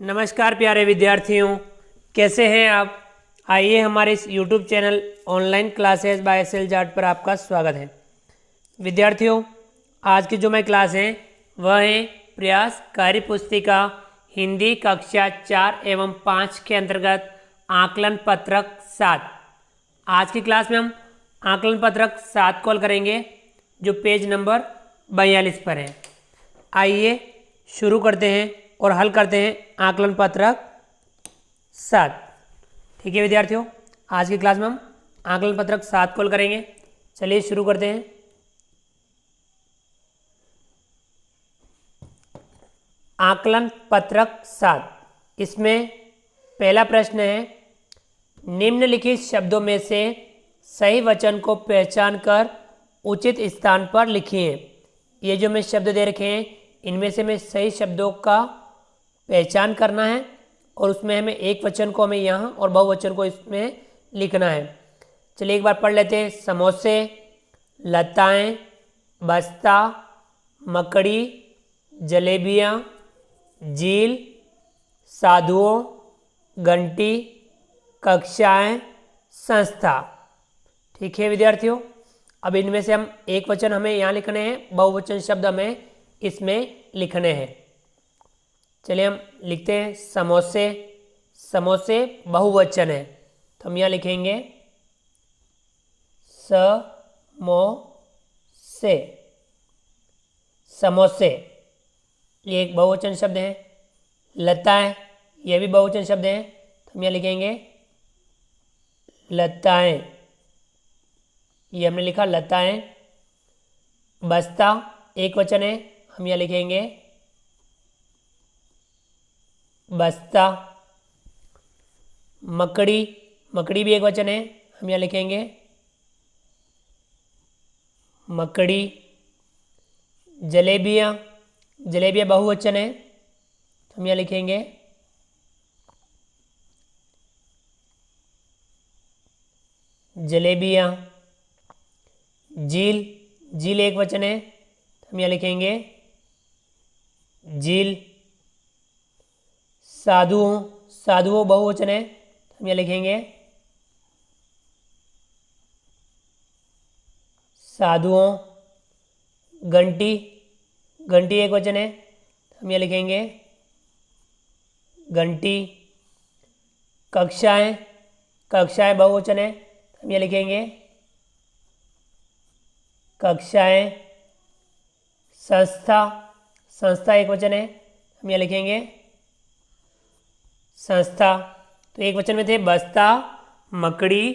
नमस्कार प्यारे विद्यार्थियों, कैसे हैं आप। आइए हमारे इस YouTube channel online classes bye SL. Jat पर आपका स्वागत है। विद्यार्थियों, आज की जो मैं क्लास है वह है प्रयास कार्य पुस्तिका हिंदी कक्षा 4 एवं 5 के अंतर्गत आकलन पत्रक 7। आज की क्लास में हम आकलन पत्रक 7 को हल करेंगे जो पेज नंबर 42 पर है। आइए शुरू करते हैं और हल करते हैं आकलन पत्रक 7। ठीक है विद्यार्थियों, आज की क्लास में हम आकलन पत्रक 7 को हल करेंगे। चलिए शुरू करते हैं। आकलन पत्रक 7, इसमें पहला प्रश्न है, निम्नलिखित शब्दों में से सही वचन को पहचान कर उचित स्थान पर लिखिए। ये जो मैं शब्द दे रखे हैं इनमें से हमें सही शब्दों का पहचान करना है और उसमें हमें एक वचन को हमें यहाँ और बहुवचन को इसमें लिखना है। चलिए एक बार पढ़ लेते हैं। समोसे, लताएं, बस्ता, मकड़ी, जलेबियाँ, झील, साधुओं, घंटी, कक्षाएं, संस्था। ठीक है विद्यार्थियों, अब इनमें से हम एक वचन हमें यहाँ लिखने हैं, बहुवचन शब्द हमें इसमें लिखने हैं। चलिए हम लिखते हैं समोसे। समोसे बहुवचन है तो हम यहाँ लिखेंगे समोसे। समोसे ये एक बहुवचन शब्द है। लताएं ये भी बहुवचन शब्द है तो हम यहाँ लिखेंगे लताएं। ये हमने लिखा लताएं। बस्ता एक वचन है, हम यहाँ लिखेंगे बस्ता। मकड़ी, मकड़ी भी एक वचन है, हम यहाँ लिखेंगे मकड़ी। जलेबियाँ, जलेबियाँ बहुवचन है, हम यहाँ लिखेंगे जलेबियाँ। झील, झील एक वचन है, हम यहाँ लिखेंगे झील। साधुओं, साधुओं बहुवचन है, हम यहाँ लिखेंगे साधुओं। घंटी, घंटी एक वचन है, हम यहाँ लिखेंगे घंटी। कक्षाएं, कक्षाएं बहुवचन है, हम यहाँ लिखेंगे कक्षाएं। संस्था, संस्था एक वचन है, हम यहाँ लिखेंगे संस्था। तो एक वचन में थे बस्ता, मकड़ी,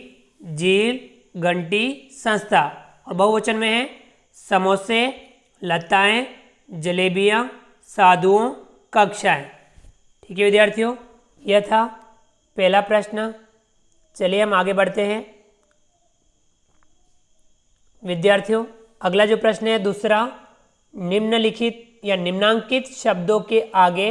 झील, घंटी, संस्था। और बहुवचन में है समोसे, लताएं, जलेबियाँ, साधुओं, कक्षाएं। ठीक है विद्यार्थियों, यह था पहला प्रश्न। चलिए हम आगे बढ़ते हैं। विद्यार्थियों, अगला जो प्रश्न है दूसरा, निम्नलिखित या निम्नांकित शब्दों के आगे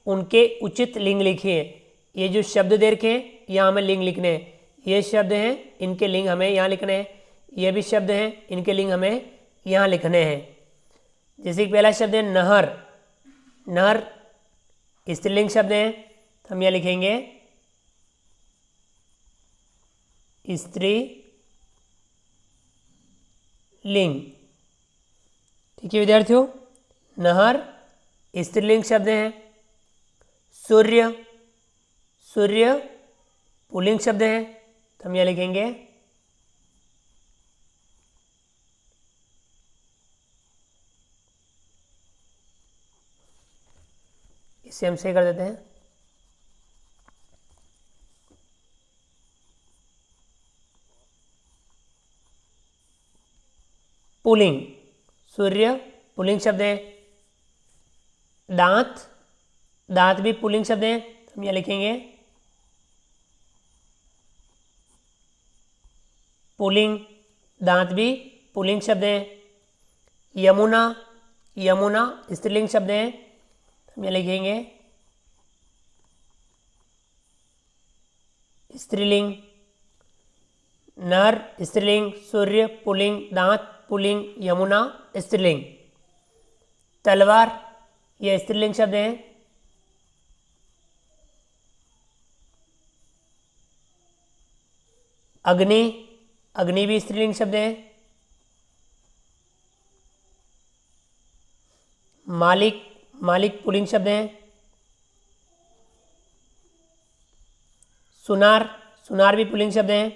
उनके उचित लिंग लिखिए। ये जो शब्द दे रखे हैं यहाँ हमें लिंग लिखने हैं। ये शब्द हैं, इनके लिंग हमें यहाँ लिखने हैं। ये भी शब्द हैं, इनके लिंग हमें यहाँ लिखने हैं। जैसे कि पहला शब्द है नहर। नहर स्त्रीलिंग शब्द है, तो हम यहाँ लिखेंगे स्त्री लिंग। ठीक है विद्यार्थियों, नहर स्त्रीलिंग शब्द हैं। सूर्य, सूर्य पुल्लिंग शब्द है, तो हम यहाँ लिखेंगे इसे हम सही कर देते हैं। पुल्लिंग, सूर्य पुल्लिंग शब्द है। दांत, दांत भी पुल्लिंग शब्द है, तो हम यहाँ लिखेंगे पुल्लिंग। दांत भी पुल्लिंग शब्द है। यमुना, यमुना स्त्रीलिंग शब्द है, हम यहाँ लिखेंगे स्त्रीलिंग। नर स्त्रीलिंग, सूर्य पुल्लिंग, दांत पुल्लिंग, यमुना स्त्रीलिंग। तलवार यह स्त्रीलिंग शब्द है, अग्नि, अग्नि भी स्त्रीलिंग शब्द है। मालिक, मालिक पुल्लिंग शब्द है। सुनार, सुनार भी पुल्लिंग शब्द है।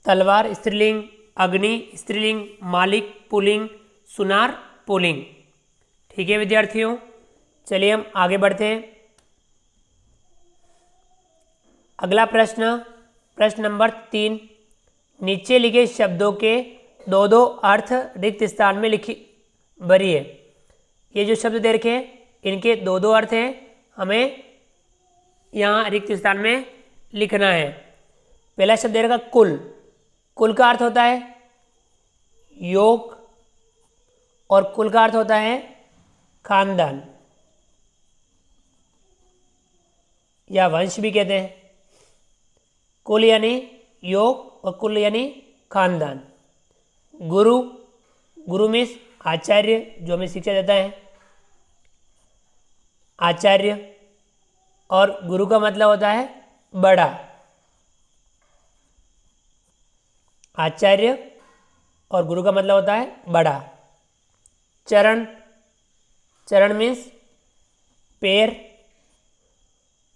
तलवार स्त्रीलिंग, अग्नि स्त्रीलिंग, मालिक पुल्लिंग, सुनार पुल्लिंग। ठीक है विद्यार्थियों, चलिए हम आगे बढ़ते हैं। अगला प्रश्न, प्रश्न नंबर 3। नीचे लिखे शब्दों के दो दो अर्थ रिक्त स्थान में लिखी भरिए। ये जो शब्द दे रखे हैं इनके दो दो अर्थ हैं, हमें यहाँ रिक्त स्थान में लिखना है। पहला शब्द दे रखा कुल। कुल का अर्थ होता है योग और कुल का अर्थ होता है खानदान या वंश भी कहते हैं। कुल यानी योग और कुल यानी खानदान। गुरु, गुरु मीन्स आचार्य, जो हमें शिक्षा देता है, आचार्य। और गुरु का मतलब होता है बड़ा। आचार्य और गुरु का मतलब होता है बड़ा। चरण, चरण मीन्स पैर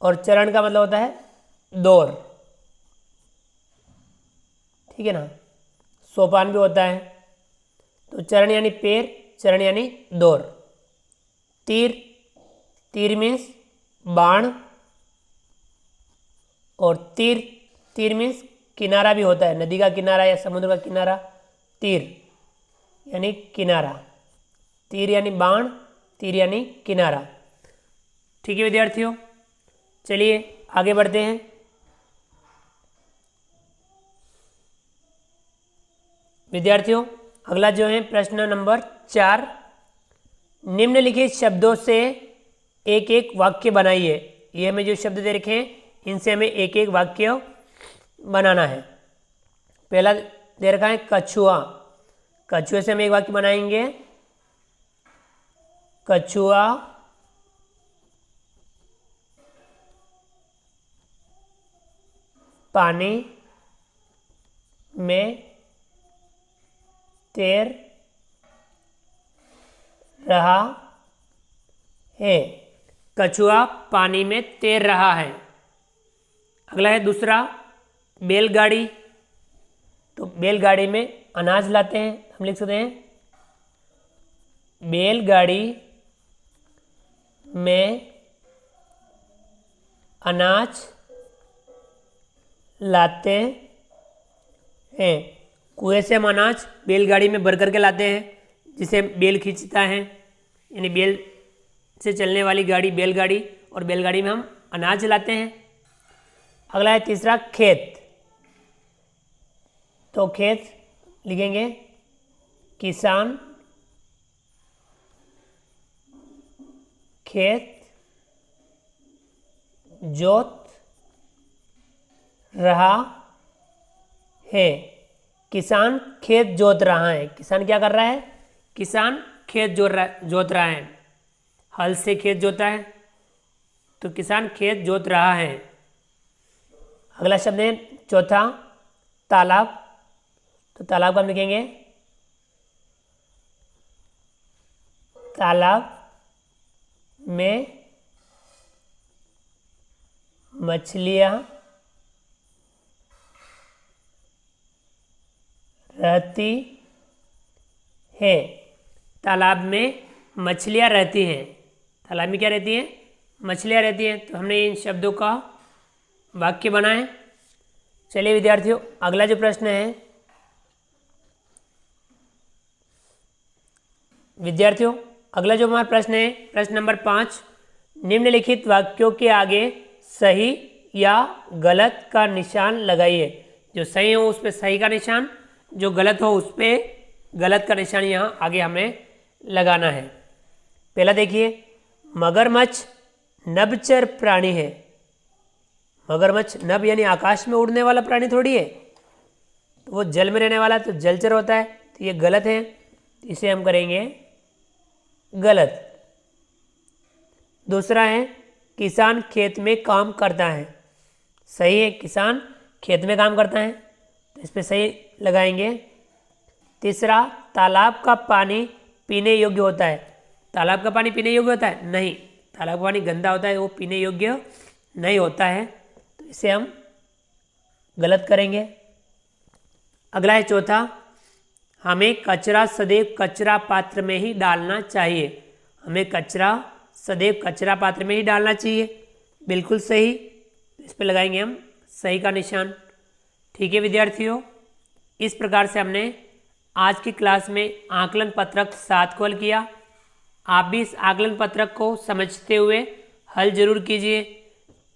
और चरण का मतलब होता है दौर। ठीक है ना, सोपान भी होता है। तो चरण यानी पैर, चरण यानी दौर। तीर, तीर मीन्स बाण और तीर, तीर मीन्स किनारा भी होता है, नदी का किनारा या समुद्र का किनारा। तीर यानी किनारा, तीर यानी बाण, तीर यानी किनारा। ठीक है विद्यार्थियों, चलिए आगे बढ़ते हैं। विद्यार्थियों अगला जो है प्रश्न नंबर 4। निम्नलिखित शब्दों से एक एक वाक्य बनाइए। ये हमें जो शब्द दे रखे हैं इनसे हमें एक एक वाक्य बनाना है। पहला दे रखा है कछुआ। कछुए से हम एक वाक्य बनाएंगे। कछुआ पानी में तैर रहा है। कछुआ पानी में तैर रहा है। अगला है दूसरा बैलगाड़ी। तो बैलगाड़ी में अनाज लाते हैं, हम लिख सकते हैं बैलगाड़ी में अनाज लाते हैं। कुएं से हम अनाज बैलगाड़ी में भर करके लाते हैं, जिसे बैल खींचता है, यानी बैल से चलने वाली गाड़ी बैलगाड़ी, और बैलगाड़ी में हम अनाज लाते हैं। अगला है तीसरा खेत। तो खेत लिखेंगे किसान खेत जोत रहा है। किसान खेत जोत रहा है। किसान क्या कर रहा है? किसान खेत जोत रहा है। हल से खेत जोता है, तो किसान खेत जोत रहा है। अगला शब्द है चौथा तालाब। तो तालाब का हम लिखेंगे तालाब में मछलियां रहती है। तालाब में मछलियां रहती हैं। तालाब में क्या रहती हैं? मछलियां रहती हैं। तो हमने इन शब्दों का वाक्य बनाए। चलिए विद्यार्थियों अगला जो प्रश्न है, विद्यार्थियों अगला जो हमारा प्रश्न है प्रश्न नंबर 5। निम्नलिखित वाक्यों के आगे सही या गलत का निशान लगाइए। जो सही हो उस पर सही का निशान, जो गलत हो उस पर गलत का निशान यहाँ आगे हमें लगाना है। पहला देखिए, मगरमच्छ नभचर प्राणी है। मगरमच्छ नभ यानी आकाश में उड़ने वाला प्राणी थोड़ी है, तो वो जल में रहने वाला, तो जलचर होता है। तो ये गलत है, इसे हम करेंगे गलत। दूसरा है किसान खेत में काम करता है। सही है, किसान खेत में काम करता है, तो इस पर सही लगाएंगे। तीसरा, तालाब का पानी पीने योग्य होता है। तालाब का पानी पीने योग्य होता है? नहीं, तालाब का पानी गंदा होता है, वो पीने योग्य नहीं होता है, तो इसे हम गलत करेंगे। अगला है चौथा, हमें कचरा सदैव कचरा पात्र में ही डालना चाहिए। हमें कचरा सदैव कचरा पात्र में ही डालना चाहिए, बिल्कुल सही, इस पर लगाएंगे हम सही का निशान। ठीक है विद्यार्थियों, इस प्रकार से हमने आज की क्लास में आकलन पत्रक 7 को हल किया। आप भी इस आकलन पत्रक को समझते हुए हल जरूर कीजिए।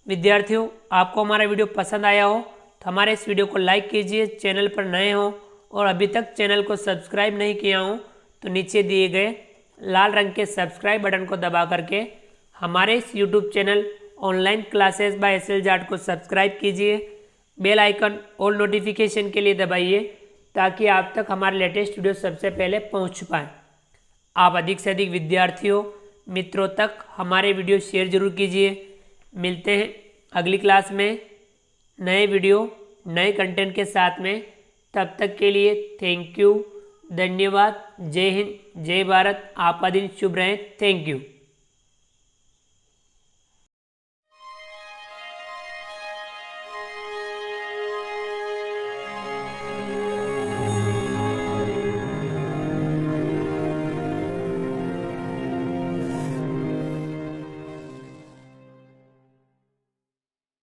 विद्यार्थियों, आपको हमारा वीडियो पसंद आया हो तो हमारे इस वीडियो को लाइक कीजिए। चैनल पर नए हो और अभी तक चैनल को सब्सक्राइब नहीं किया हो तो नीचे दिए गए लाल रंग के सब्सक्राइब बटन को दबा करके हमारे इस YouTube channel online classes by SL Jat को सब्सक्राइब कीजिए। बेल आइकन और नोटिफिकेशन के लिए दबाइए ताकि आप तक हमारे लेटेस्ट वीडियो सबसे पहले पहुंच पाए। आप अधिक से अधिक विद्यार्थियों मित्रों तक हमारे वीडियो शेयर जरूर कीजिए। मिलते हैं अगली क्लास में नए वीडियो नए कंटेंट के साथ में। तब तक के लिए थैंक यू, धन्यवाद, जय हिंद, जय भारत। आपका दिन शुभ रहे। Thank you.